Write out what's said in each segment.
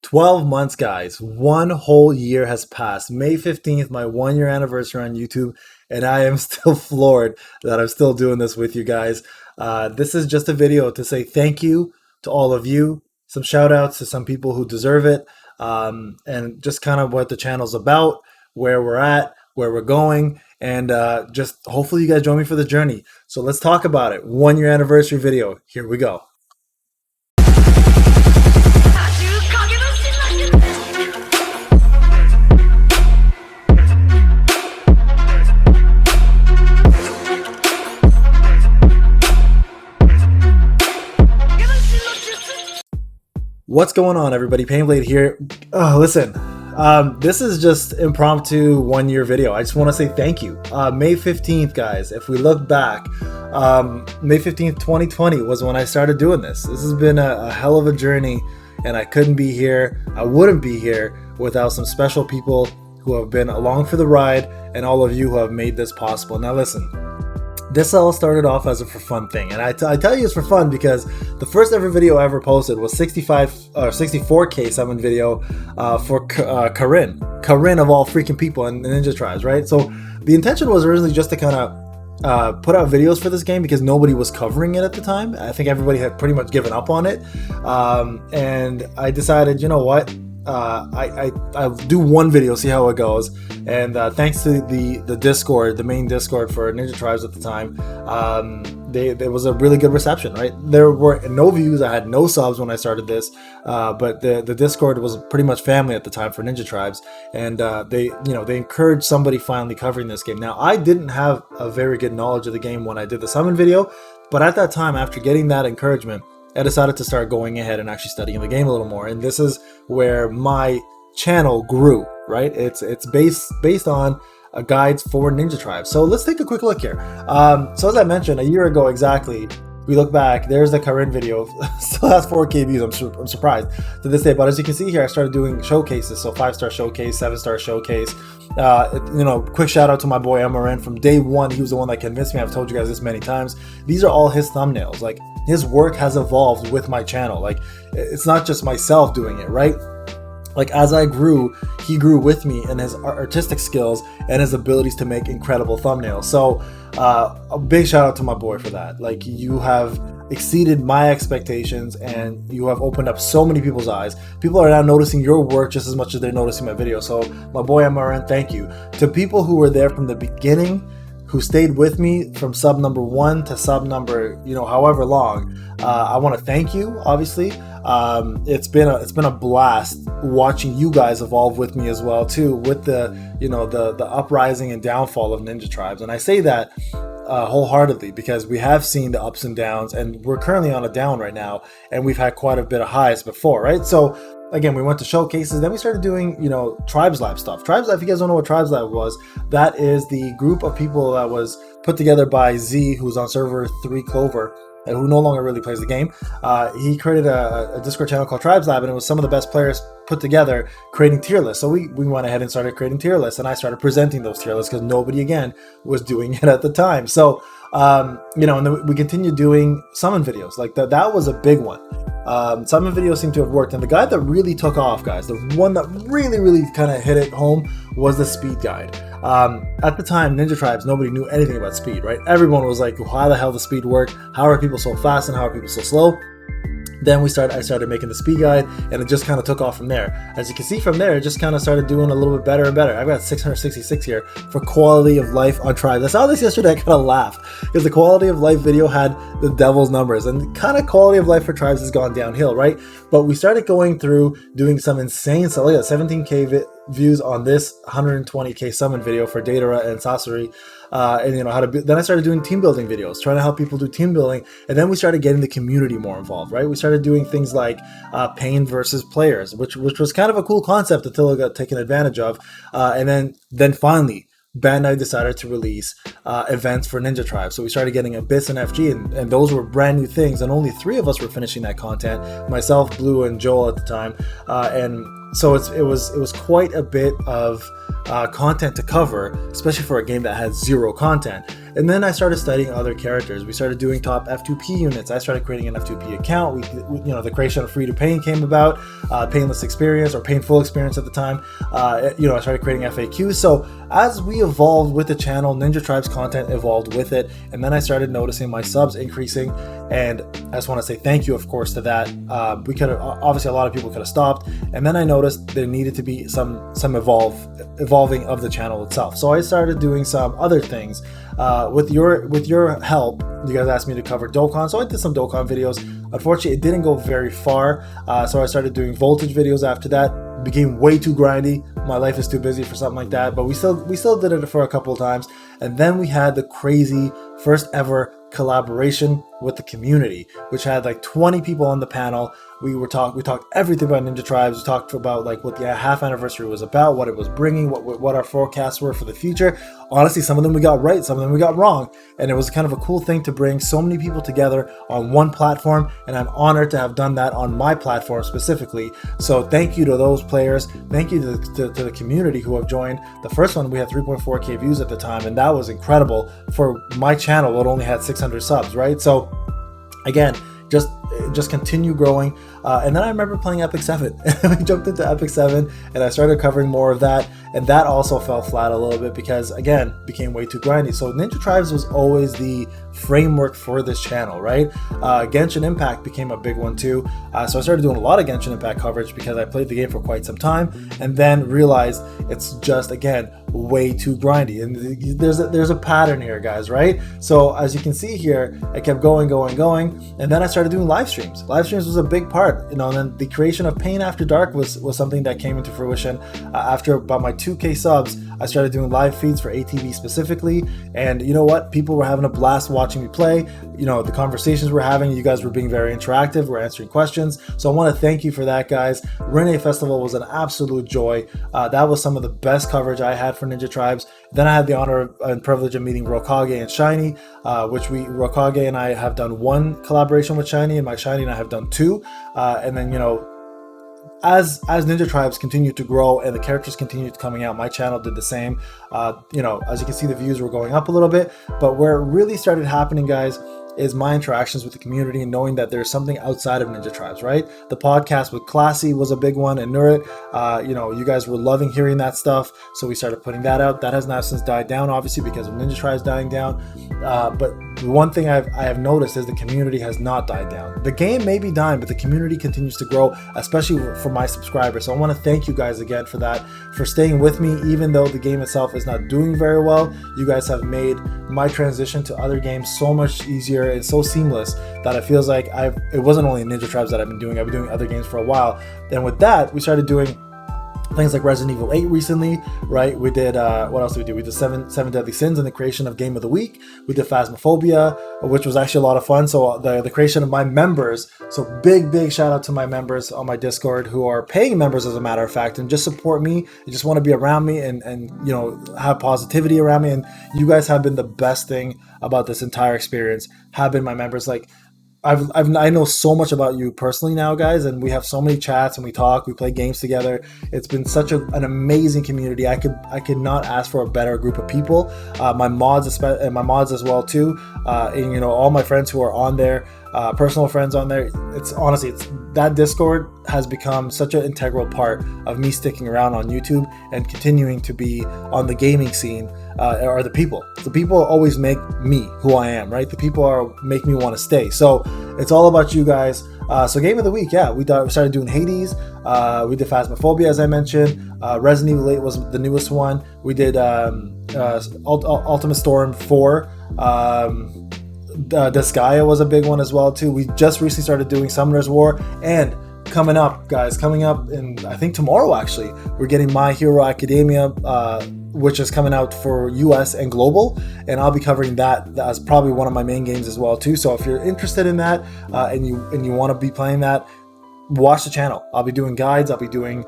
12 months, guys. One whole year has passed. May 15th, my 1 year anniversary on YouTube, and I am still floored that I'm still doing this with you guys. This is just a video to say thank you to all of you, some shout outs to some people who deserve it, and just kind of what the channel's about, where we're at, where we're going, and just hopefully you guys join me for the journey. So let's talk about it. 1 year anniversary video. Here we go. What's going on, everybody? Payneblade here. Listen, this is just impromptu 1 year video. I just want to say thank you. May 15th, guys, if we look back, May 15th, 2020 was when I started doing this. This has been a hell of a journey, and I couldn't be here. I wouldn't be here without some special people who have been along for the ride and all of you who have made this possible. Now listen, this all started off as a for fun thing, and I tell you it's for fun because the first ever video I ever posted was 64K summon video for Karin of all freaking people in Ninja Tribes, right? So the intention was originally just to kind of put out videos for this game because nobody was covering it at the time. I think everybody had pretty much given up on it, and I decided, you know what? I'll do one video, see how it goes, and thanks to the Discord, the main Discord for Ninja Tribes at the time, there was a really good reception, right? There were no views, I had no subs when I started this, but the Discord was pretty much family at the time for Ninja Tribes, and they encouraged somebody finally covering this game. Now, I didn't have a very good knowledge of the game when I did the summon video, but at that time, after getting that encouragement, I decided to start going ahead and actually studying the game a little more, and this is where my channel grew, right? It's based on guides for Ninja Tribes. So let's take a quick look here. So as I mentioned, a year ago exactly, we look back, there's the Karin video, still has 4K views, I'm surprised to this day, but as you can see here, I started doing showcases, so 5-star showcase, 7-star showcase. Quick shout out to my boy MRN. From day one, he was the one that convinced me. I've told you guys this many times. These are all his thumbnails. Like, his work has evolved with my channel. Like, it's not just myself doing it, right? Like, as I grew, he grew with me in his artistic skills and his abilities to make incredible thumbnails. So a big shout out to my boy for that. Like, you have exceeded my expectations and you have opened up so many people's eyes. People are now noticing your work just as much as they're noticing my video. So my boy MRN, thank you. To people who were there from the beginning, who stayed with me from sub number 1 to sub number, however long, I want to thank you, obviously. It's been a blast watching you guys evolve with me as well too, with the uprising and downfall of Ninja Tribes. And I say that wholeheartedly because we have seen the ups and downs, and we're currently on a down right now, and we've had quite a bit of highs before, right? So again, we went to showcases, then we started doing, Tribes Lab stuff. Tribes Lab, if you guys don't know what Tribes Lab was, that is the group of people that was put together by Z, who's on server 3 Clover, and who no longer really plays the game. He created a Discord channel called Tribes Lab, and it was some of the best players put together creating tier lists. So we went ahead and started creating tier lists, and I started presenting those tier lists because nobody, again, was doing it at the time. So, and then we continued doing summon videos. Like that was a big one. Summon videos seem to have worked, and the guide that really took off, guys, the one that really kind of hit it home was the speed guide. At the time, Ninja Tribes, nobody knew anything about speed, right? Everyone was like, how the hell does speed work? How are people so fast and how are people so slow? Then I started making the speed guide, and it just kind of took off from there. As you can see from there, it just kind of started doing a little bit better and better. I've got 666 here for quality of life on Tribes. I saw this yesterday, I kind of laughed because the quality of life video had the devil's numbers, and kind of quality of life for Tribes has gone downhill, right? But we started going through doing some insane stuff. Look at 17K views on this 120K summon video for Datara and Sasori, and how to then I started doing team building videos, trying to help people do team building, and then we started getting the community more involved, right? We started doing things like Payne versus players, which was kind of a cool concept until it got taken advantage of, and then finally Bandai decided to release events for Ninja Tribes. So we started getting Abyss and FG, and those were brand new things, and only 3 of us were finishing that content, myself, Blue, and Joel at the time, and so it was quite a bit of content to cover, especially for a game that had 0 content. And then I started studying other characters. We started doing top F2P units. I started creating an F2P account. The creation of Free to Pain came about, Painless Experience or Painful Experience at the time. I started creating FAQs. So as we evolved with the channel, Ninja Tribe's content evolved with it. And then I started noticing my subs increasing. And I just want to say thank you, of course, to that. We could have, obviously, a lot of people could have stopped. And then I noticed there needed to be some evolving of the channel itself. So I started doing some other things. With your help, you guys asked me to cover Dokkan, so I did some Dokkan videos. Unfortunately, it didn't go very far, so I started doing Voltage videos after that. It became way too grindy. My life is too busy for something like that, but we still did it for a couple of times. And then we had the crazy first ever collaboration with the community, which had like 20 people on the panel. We talked everything about Ninja Tribes. We talked about like what the half anniversary was about, what it was bringing, what our forecasts were for the future. Honestly, some of them we got right, some of them we got wrong, and it was kind of a cool thing to bring so many people together on one platform, and I'm honored to have done that on my platform specifically. So thank you to those players. Thank you to the community who have joined. The first one, we had 3.4K views at the time, and that was incredible for my channel. It only had 600 subs, right? So again, just continue growing. And then I remember playing Epic 7. We jumped into Epic 7 and I started covering more of that, and that also fell flat a little bit because, again, became way too grindy. So Ninja Tribes was always the framework for this channel, right? Genshin Impact became a big one too. So I started doing a lot of Genshin Impact coverage because I played the game for quite some time, and then realized it's just, again, way too grindy. And there's a pattern here, guys, right? So as you can see here, I kept going, and then I started doing live streams. Live streams was a big part, and then the creation of Pain After Dark was something that came into fruition. After about my 2K subs, I started doing live feeds for ATV specifically, and you know what? People were having a blast watching me play. The conversations we're having, you guys were being very interactive, we're answering questions. So I want to thank you for that, guys. Rene Festival was an absolute joy. That was some of the best coverage I had for Ninja Tribes. Then I had the honor and privilege of meeting Rokage and Shiny, Rokage and I have done one collaboration with Shiny, and my Shiny and I have done two. And then, as Ninja Tribes continued to grow and the characters continued coming out, my channel did the same. As you can see, the views were going up a little bit, but where it really started happening, guys, is my interactions with the community and knowing that there's something outside of Ninja Tribes, right? The podcast with Classy was a big one, and Nurit, you guys were loving hearing that stuff, so we started putting that out. That has now since died down, obviously, because of Ninja Tribes dying down. But the one thing I have noticed is the community has not died down. The game may be dying, but the community continues to grow, especially for my subscribers. So I want to thank you guys again for that, for staying with me, even though the game itself is not doing very well. You guys have made my transition to other games so much easier and so seamless that it feels like it wasn't only Ninja Tribes that I've been doing other games for a while. And with that, we started doing things like Resident Evil 8 recently, right? We did, what else did we do? We did seven Deadly Sins and the creation of Game of the Week. We did Phasmophobia, which was actually a lot of fun. So the creation of my members, so big shout out to my members on my Discord who are paying members, as a matter of fact, and just support me. You just want to be around me and have positivity around me. And you guys have been the best thing about this entire experience, have been my members. Like, I know so much about you personally now, guys, and we have so many chats and we talk, we play games together. It's been such an amazing community. I could not ask for a better group of people. My mods as well too, and all my friends who are on there, personal friends on there. It's that Discord has become such an integral part of me sticking around on YouTube and continuing to be on the gaming scene. Are the people. The people always make me who I am, right? The people make me want to stay. So it's all about you guys. So Game of the Week, yeah, we started doing Hades. We did Phasmophobia, as I mentioned. Resident Evil 8 was the newest one. We did Ultimate Storm 4. Disgaea was a big one as well too. We just recently started doing Summoner's War, and coming up in, I think tomorrow actually, we're getting My Hero Academia, which is coming out for US and global, and I'll be covering that as probably one of my main games as well too. So if you're interested in that and you want to be playing that, watch the channel. I'll be doing guides, I'll be doing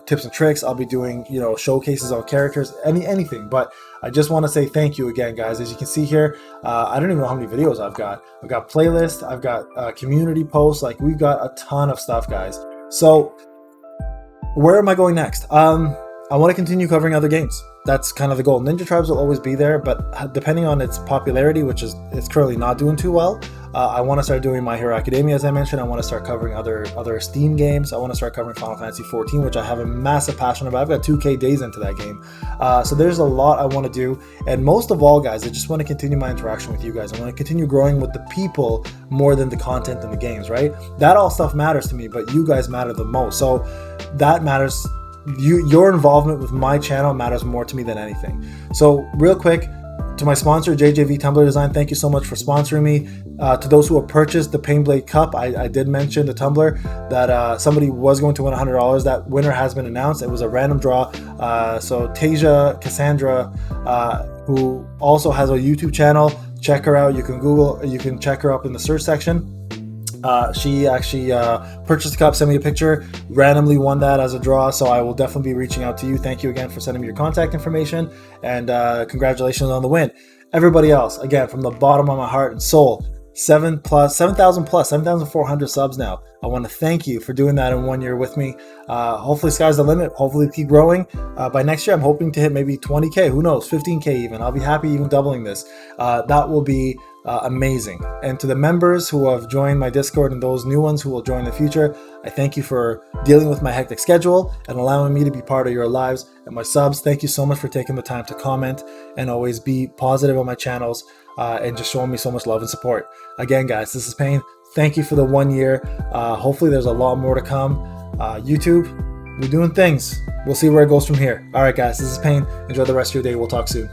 tips and tricks, I'll be doing showcases on characters, anything. But I just want to say thank you again, guys. As you can see here, I don't even know how many videos I've got playlists, I've got community posts, like we've got a ton of stuff, guys. So where am I going next? I want to continue covering other games. that's kind of the goal. Ninja Tribes will always be there, but depending on its popularity, which is it's currently not doing too well, I want to start doing My Hero Academia, as I mentioned. I want to start covering other Steam games. I want to start covering Final Fantasy 14, which I have a massive passion about. I've got 2K days into that game. So there's a lot I want to do. And most of all, guys, I just want to continue my interaction with you guys. I want to continue growing with the people more than the content and the games, right? That all stuff matters to me, but you guys matter the most. So that matters. Your involvement with my channel matters more to me than anything. So real quick, to my sponsor, JJV Tumbler Design, thank you so much for sponsoring me. To those who have purchased the Payneblade Cup, I did mention the Tumbler that somebody was going to win $100. That winner has been announced. It was a random draw. So Tasia Cassandra, who also has a YouTube channel, check her out. You can check her up in the search section. She actually purchased the cup, sent me a picture, randomly won that as a draw, so I will definitely be reaching out to you. Thank you again for sending me your contact information, and congratulations on the win. Everybody else, again, from the bottom of my heart and soul, 7,400 subs now. I want to thank you for doing that in 1 year with me. Hopefully sky's the limit. Hopefully keep growing. By next year, I'm hoping to hit maybe 20K. Who knows? 15K even. I'll be happy even doubling this. That will be amazing. And to the members who have joined my Discord and those new ones who will join in the future, I thank you for dealing with my hectic schedule and allowing me to be part of your lives. And my subs, thank you so much for taking the time to comment and always be positive on my channels and just showing me so much love and support. Again, guys, this is Payne. Thank you for the 1 year. Hopefully there's a lot more to come. YouTube, we're doing things. We'll see where it goes from here. All right, guys, this is Payne. Enjoy the rest of your day. We'll talk soon.